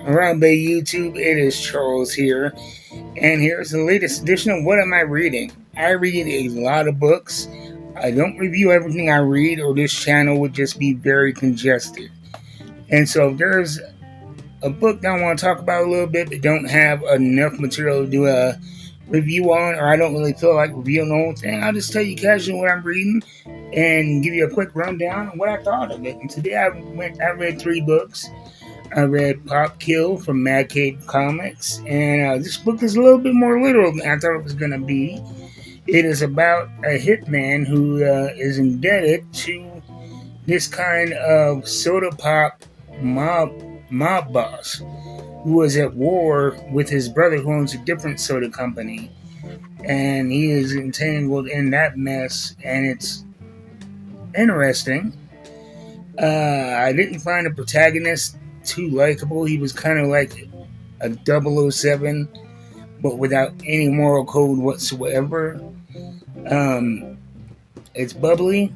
Alright, Bay YouTube, it is Charles here, and here's the latest edition of What Am I Reading? I read a lot of books. I don't review everything I read, or this channel would just be very congested. And so, if there's a book that I want to talk about a little bit, but don't have enough material to do a review on, or I don't really feel like reviewing the whole thing, I'll just tell you casually what I'm reading and give you a quick rundown of what I thought of it. And today I read 3 books. I read Pop Kill from Mad Cave Comics, and this book is a little bit more literal than I thought it was going to be. It is about a hitman who is indebted to this kind of soda pop mob boss who was at war with his brother who owns a different soda company. And he is entangled in that mess, and it's interesting. I didn't find the protagonist too likable. He was kind of like a 007, but without any moral code whatsoever. It's bubbly,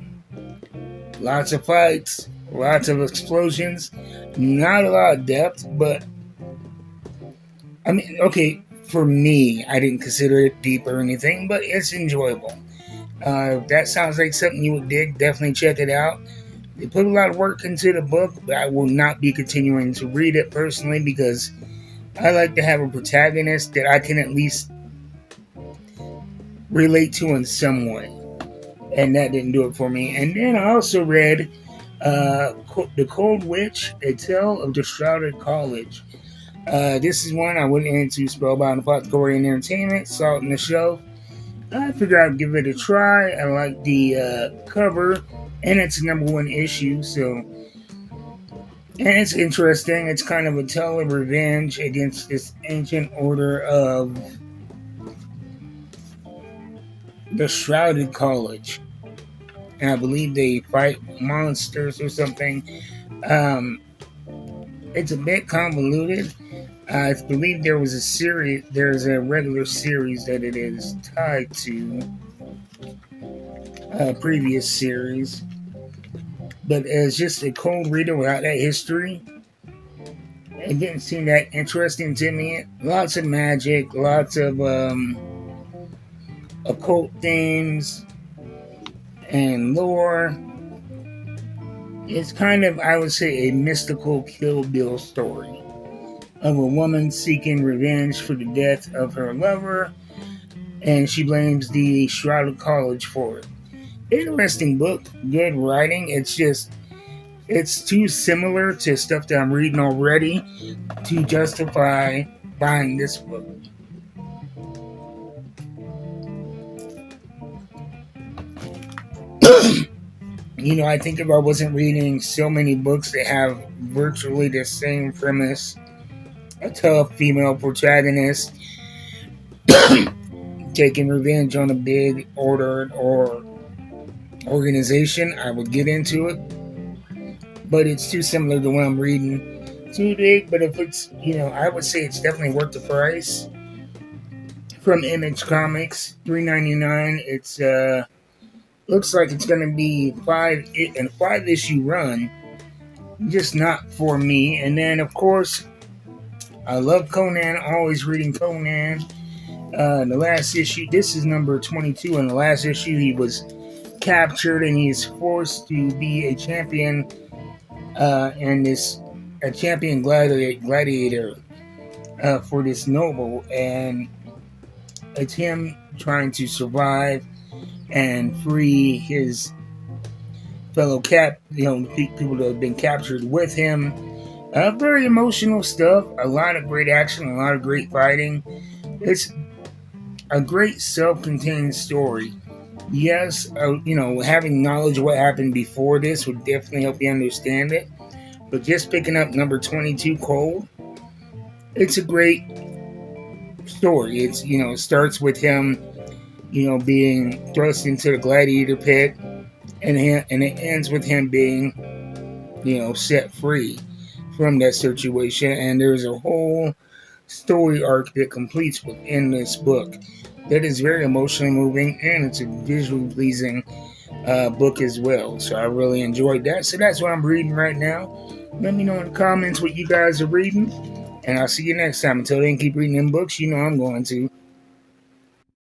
lots of fights, lots of explosions, not a lot of depth, but I mean, okay, for me, I didn't consider it deep or anything, but it's enjoyable. If that sounds like something you would dig, definitely check it out. They put a lot of work into the book, but I will not be continuing to read it personally because I like to have a protagonist that I can at least relate to in some way. And that didn't do it for me. And then I also read The Cold Witch, A Tale of the Shrouded College. This is one I went into Spellbound Apothecary and Entertainment, saw it on the shelf. I figured I'd give it a try. I like the cover, and it's number 1 issue, so. And it's interesting. It's kind of a tale of revenge against this ancient order of the Shrouded College. And I believe they fight monsters or something. It's a bit convoluted. I believe there's a regular series that it is tied to, a previous series. But as just a cold reader without that history, it didn't seem that interesting to me. Lots of magic, lots of occult themes and lore. It's kind of, I would say, a mystical Kill Bill story of a woman seeking revenge for the death of her lover, and she blames the Shrouded College for it. Interesting book, good writing. It's too similar to stuff that I'm reading already to justify buying this book. I think if I wasn't reading so many books that have virtually the same premise, a tough female protagonist taking revenge on a big order or organization, I would get into it. But it's too similar to what I'm reading. Too big, but if it's, I would say it's definitely worth the price. From Image Comics, $3.99. It's looks like it's going to be 5-issue run. Just not for me. And then, of course, I love Conan. Always reading Conan. The last issue, this is number 22. In the last issue, he was captured and he's forced to be a champion, a champion gladiator for this noble, and it's him trying to survive and free his fellow people that have been captured with him. Very emotional stuff, a lot of great action, a lot of great fighting. It's a great self-contained story. Yes, having knowledge of what happened before this would definitely help you understand it. But just picking up number 22 cold, it's a great story. It's, it starts with him, being thrust into the gladiator pit, and it ends with him being, set free from that situation. And there's a whole story arc that completes within this book that is very emotionally moving, and it's a visually pleasing book as well. So I really enjoyed that. So that's what I'm reading right now. Let me know in the comments what you guys are reading, And I'll see you next time. Until then, keep reading them books. You know I'm going to.